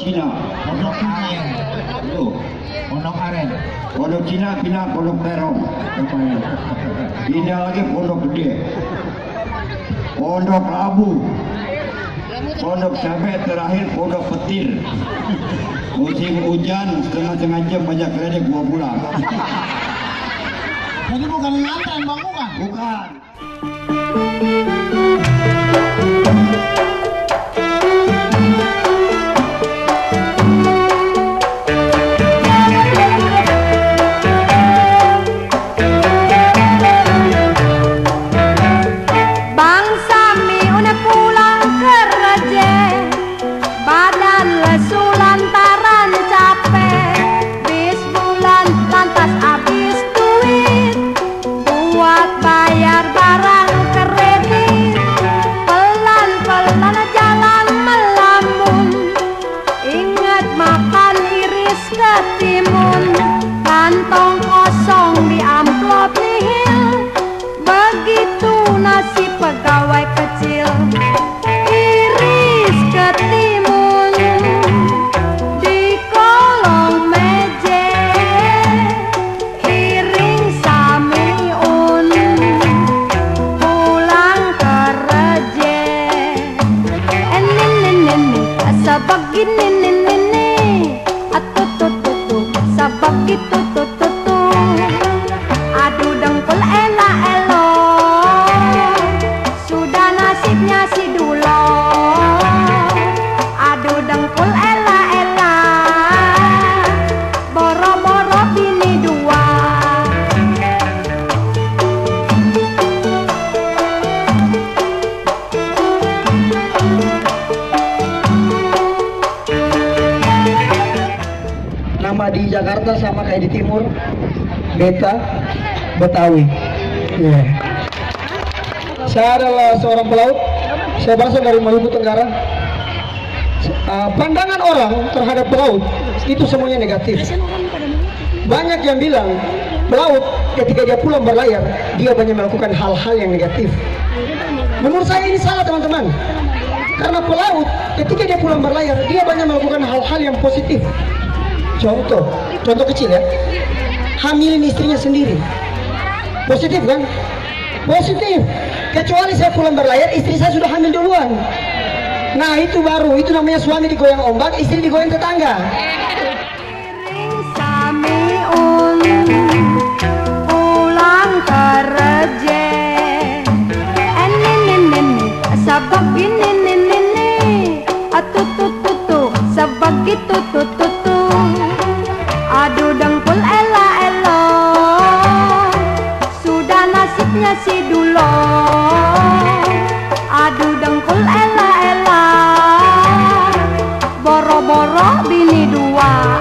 Cina. Pondok Kuning. Tuh. Pondok Aren. Pondok Cina pindah Pondok Terong. Pindah lagi Pondok Gede. Pondok Labu. Pondok Cabai, terakhir Pondok Petir. Musim hujan setengah jam banyak kredit gua pulang. Jadi bukan nganterin Bang bukan? Bukan. Kantong kosong di amplop nihil, begitu nasib pegawai kecil. Iris ketimun di kolong meja, iring samiun pulang kerja. Ini sebegini begitu adu dengkul elo sudah nasibnya si Dulo. Adu dengkul ela boro-boro bini dua. Nama di Jakarta sama kayak di timur, Beta Betawi. Yeah. Saya adalah seorang pelaut. Saya berasal dari Maluku Tenggara. Pandangan orang terhadap pelaut itu semuanya negatif. Banyak yang bilang pelaut ketika dia pulang berlayar, dia banyak melakukan hal-hal yang negatif. Menurut saya ini salah, teman-teman. Karena pelaut ketika dia pulang berlayar, dia banyak melakukan hal-hal yang positif. Contoh kecil ya, hamilin istrinya sendiri, positif kan? Positif. Kecuali saya pulang berlayar, istri saya sudah hamil duluan. Nah itu baru, itu namanya suami digoyang ombak, istri digoyang tetangga. Iring samiun pulang kerja. Ini sabab ini atutututu sebegitu tututu. Adu dengkul elo sudah nasibnya si Dulo. Adu dengkul elo boro-boro bini dua.